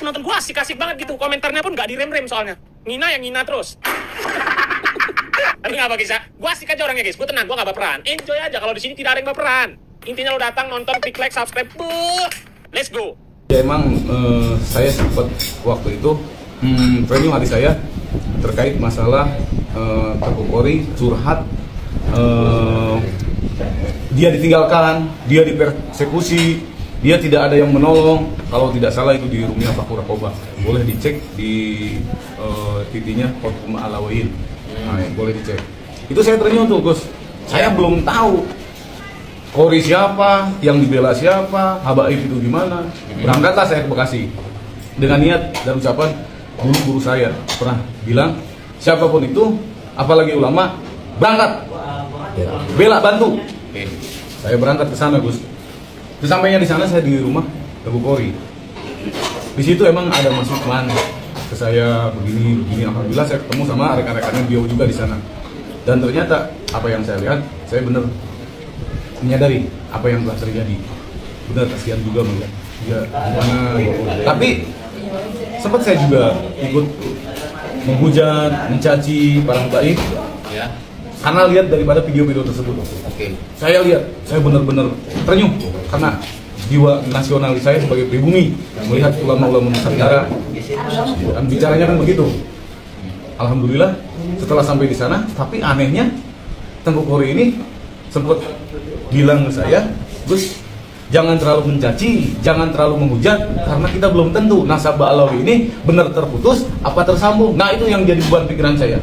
Nonton gua asik-asik banget gitu, komentarnya pun nggak direm-rem soalnya. Ngina yang ngina terus. Tapi nggak apa Gisa, gua asik aja orangnya guys, gua tenang, gua nggak baperan. Enjoy aja, kalau di sini tidak ada yang baperan. Intinya lo datang nonton, klik like, subscribe, let's go. Ya emang saya sempat waktu itu training adik saya terkait masalah Tengku Kori curhat, dia ditinggalkan, dia dipersekusi, dia tidak ada yang menolong. Kalau tidak salah itu di Rumia Fakura Koba. Boleh dicek di titiknya Hukum Alawain. Nah, boleh dicek. Itu saya ternyata tuh Gus. Saya belum tahu Kori siapa, yang dibela siapa, habaib itu gimana. Berangkatlah saya ke Bekasi dengan niat dan ucapan guru-guru saya pernah bilang, siapapun itu, apalagi ulama, berangkat, bela, bantu. Saya berangkat ke sana Gus. Sesampainya di sana saya di rumah Tengku Kori. Di situ emang ada masukan ke saya begini. Alhamdulillah saya ketemu sama rekan-rekannya beliau juga di sana. Dan ternyata apa yang saya lihat, saya benar menyadari apa yang telah terjadi. Benar kasihan juga melihat dia gimana. Tapi sempat saya juga ikut menghujat, mencaci para baik. Ya. Karena lihat daripada video-video tersebut. Oke. Saya lihat, saya benar-benar ternyuh karena jiwa nasionalis saya sebagai pribumi melihat ulama-ulama Nusantara dan bicaranya kan begitu. Alhamdulillah setelah sampai di sana, tapi anehnya Tengku Kori ini sempat bilang ke saya, Gus, jangan terlalu mencaci, jangan terlalu menghujat, karena kita belum tentu nasabah Alawi ini benar terputus apa tersambung. Nah itu yang jadi beban pikiran saya.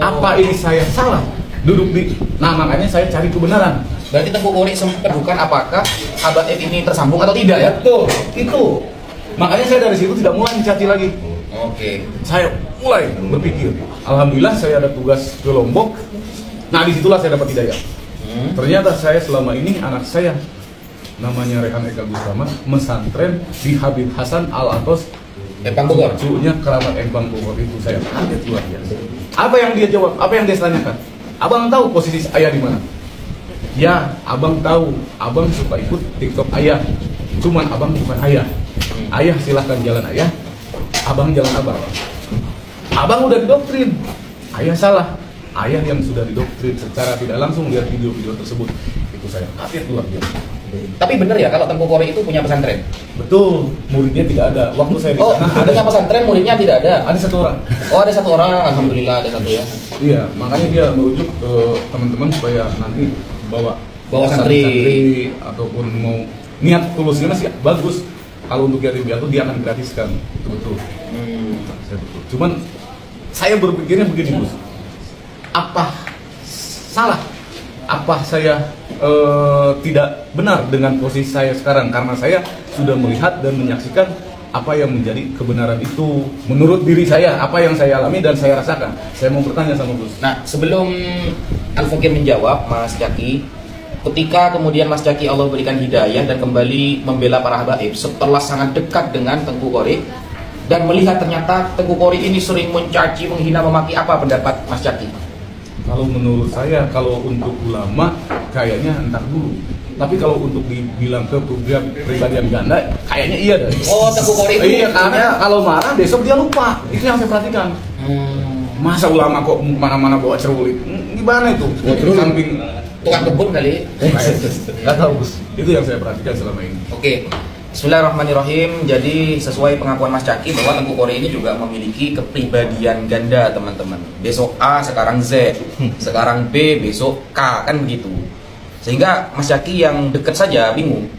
Apa ini saya salah duduk di, nah makanya saya cari kebenaran. Berarti Tengku Kori sempat bukan apakah habaib ini tersambung atau tidak ya? Betul, itu. Makanya saya dari situ tidak mulai mencaci lagi. Oke. Saya mulai berpikir, alhamdulillah saya ada tugas ke Lombok. Nah disitulah saya dapat hidayah. Ternyata saya selama ini anak saya namanya Rehan Eka Gusrama mesantren di Habib Hasan Al-Atos Empang Bogor. cucunya kerabat Empang Bogor. Itu saya kaget luar biasa. Apa yang dia jawab? Apa yang dia tanyakan? Abang tahu posisi ayah di mana? Ya, abang tahu. Abang suka ikut TikTok ayah. Cuman abang bukan ayah. Ayah silahkan jalan ayah. Abang jalan abang. Abang udah didoktrin. Ayah salah. Ayah yang sudah didoktrin secara tidak langsung lihat video-video tersebut. Itu saya kaget luar biasa. Tapi benar ya kalau Tengku Kori itu punya pesantren? Betul, muridnya tidak ada. Waktu saya di sana adanya pesantren, muridnya tidak ada. ada satu orang. Oh, ada satu orang. Alhamdulillah ada satu ya. Iya, makanya dia merujuk ke teman-teman supaya nanti bawa santri ataupun mau niat tulusnya sih bagus. Kalau untuk yatim piatu dia akan gratiskan, itu betul. Saya betul. Cuman saya berpikirnya begini Gus, apa salah? Apa saya tidak benar dengan posisi saya sekarang? Karena saya sudah melihat dan menyaksikan apa yang menjadi kebenaran itu menurut diri saya, apa yang saya alami dan saya rasakan. Saya mau bertanya sama Gus. Nah, sebelum Al-Fakir menjawab, Mas Jaki, ketika kemudian Mas Jaki Allah berikan hidayah dan kembali membela para habaib setelah sangat dekat dengan Tengku Kori dan melihat ternyata Tengku Kori ini sering mencaci, menghina, memaki, apa pendapat Mas Jaki? Kalau menurut saya, kalau untuk ulama kayaknya entar dulu. Tapi kalau untuk dibilang ke pribadian ganda, kayaknya iya dah. Oh, Tengku Kori itu iya, karena kalau marah besok dia lupa. Itu yang saya perhatikan. Masa ulama kok mana-mana bawa cerulit? Gimana itu? Samping tukang kebun kali. Nggak tahu Gus. Itu yang saya perhatikan selama ini. Oke. Bismillahirrahmanirrahim. Jadi sesuai pengakuan Mas Jaki bahwa Tengku Kori ini juga memiliki kepribadian ganda, teman-teman. Besok A, sekarang Z, sekarang B, besok K, kan begitu. Sehingga Mas Jaki yang dekat saja bingung.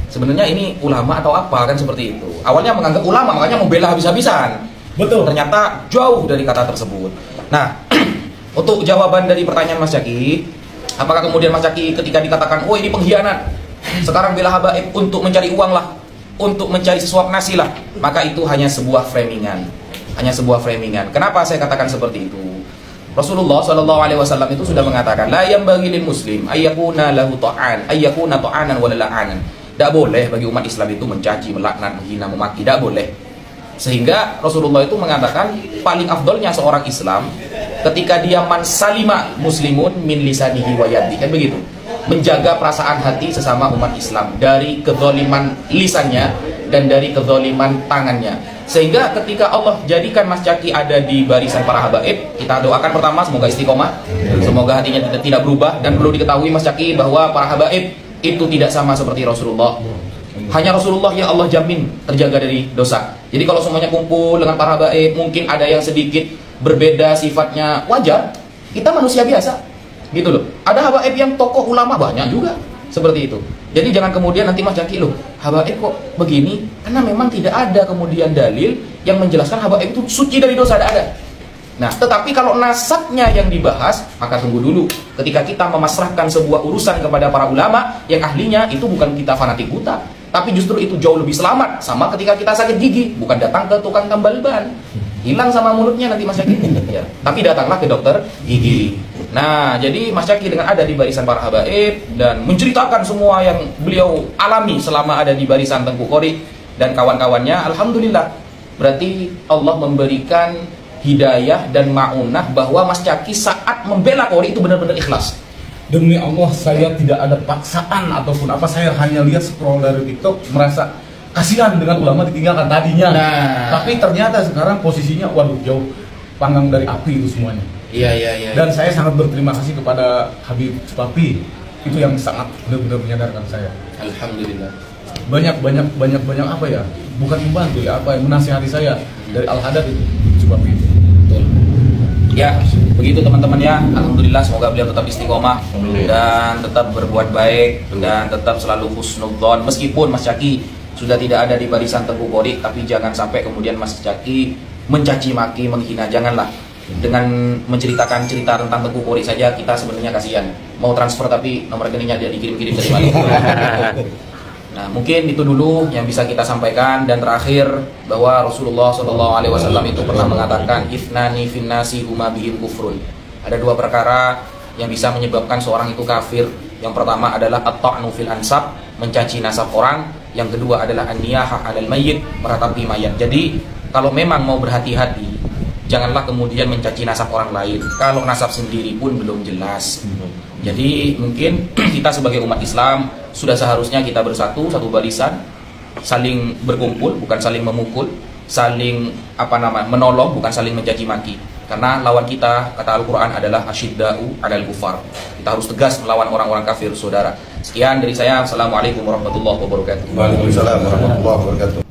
Sebenarnya ini ulama atau apa, kan seperti itu. Awalnya menganggap ulama, makanya membela habis-habisan. Betul. Ternyata jauh dari kata tersebut. Nah, untuk jawaban dari pertanyaan Mas Jaki, apakah kemudian Mas Jaki ketika dikatakan, oh ini pengkhianat, sekarang bela habaib untuk mencari uang lah, untuk mencari sesuap nasi lah, maka itu hanya sebuah framingan. Hanya sebuah framingan. Kenapa saya katakan seperti itu? Rasulullah SAW itu sudah mengatakan, la yanbaghi lil muslim ayyakuna lahu ta'an, ayyakuna ta'anan wa la'anan. Tidak boleh bagi umat Islam itu mencaci, melaknat, menghina, memaki, tidak boleh. Sehingga Rasulullah itu mengatakan paling afdolnya seorang Islam ketika dia man salima muslimun min lisanihi wa yadihi, kan begitu. menjaga perasaan hati sesama umat Islam dari kezaliman lisannya dan dari kezaliman tangannya. Sehingga ketika Allah jadikan Mas Caki ada di barisan para habaib, kita doakan pertama semoga istiqomah, semoga hatinya tidak berubah. Dan perlu diketahui Mas Caki bahwa para habaib itu tidak sama seperti Rasulullah. Hanya Rasulullah yang Allah jamin terjaga dari dosa. Jadi kalau semuanya kumpul dengan para habaib, mungkin ada yang sedikit berbeda sifatnya, wajar. Kita manusia biasa, gitu loh. Ada habaib yang tokoh ulama banyak juga seperti itu. Jadi jangan kemudian nanti Mas Caki, loh habaib kok begini, karena memang tidak ada kemudian dalil yang menjelaskan habaib itu suci dari dosa, tidak ada. Nah, tetapi kalau nasabnya yang dibahas, maka tunggu dulu. Ketika kita memasrahkan sebuah urusan kepada para ulama yang ahlinya, itu bukan kita fanatik buta, tapi justru itu jauh lebih selamat. Sama ketika kita sakit gigi, bukan datang ke tukang tambal ban, hilang sama mulutnya nanti Mas Caki. Ya, tapi datanglah ke dokter gigi. Nah, jadi Mas Caki dengan ada di barisan para habaib dan menceritakan semua yang beliau alami selama ada di barisan Tengku Qori dan kawan-kawannya, alhamdulillah. Berarti Allah memberikan hidayah dan ma'unah bahwa Mas Caki saat membela Qori itu benar-benar ikhlas. Demi Allah, saya tidak ada paksaan ataupun apa, saya hanya lihat scroll dari TikTok, merasa kasihan dengan ulama ditinggalkan tadinya. Nah, tapi ternyata sekarang posisinya waduh jauh panggang dari api itu semuanya. Iya. Dan saya sangat berterima kasih kepada Habib Supapi, itu yang sangat benar-benar menyadarkan saya. Alhamdulillah. Banyak apa ya? Bukan membantu ya, apa yang menasihati saya dari Al-Hadad itu Supapi itu. Betul. Ya, begitu teman-teman ya. Alhamdulillah, semoga beliau tetap istiqomah dan tetap berbuat baik dan tetap selalu husnudzon. Meskipun Mas Caki sudah tidak ada di barisan Tengku Qori, tapi jangan sampai kemudian Mas Caki mencaci maki, menghina. Janganlah. Dengan menceritakan cerita tentang Tengku Qori saja kita sebenarnya kasihan. Mau transfer tapi nomor rekeningnya dia dikirim-kirim dari mana. Nah, mungkin itu dulu yang bisa kita sampaikan. Dan terakhir, bahwa Rasulullah SAW itu pernah mengatakan ithnani finnasi huma bihim kufrun. Ada dua perkara yang bisa menyebabkan seorang itu kafir. Yang pertama adalah at-ta'nu fil ansab, mencaci nasab orang. Yang kedua adalah an-niyahah 'alal mayyit, meratapi mayat. Jadi kalau memang mau berhati-hati, janganlah kemudian mencaci nasab orang lain kalau nasab sendiri pun belum jelas. Jadi mungkin kita sebagai umat Islam sudah seharusnya kita bersatu, satu barisan, saling berkumpul, bukan saling memukul, saling menolong, bukan saling mencaci maki. Karena lawan kita, kata Al-Quran, adalah asyidda'u 'alal kufar. Kita harus tegas melawan orang-orang kafir, saudara. Sekian dari saya. Assalamualaikum warahmatullahi wabarakatuh. Waalaikumsalam warahmatullahi wabarakatuh.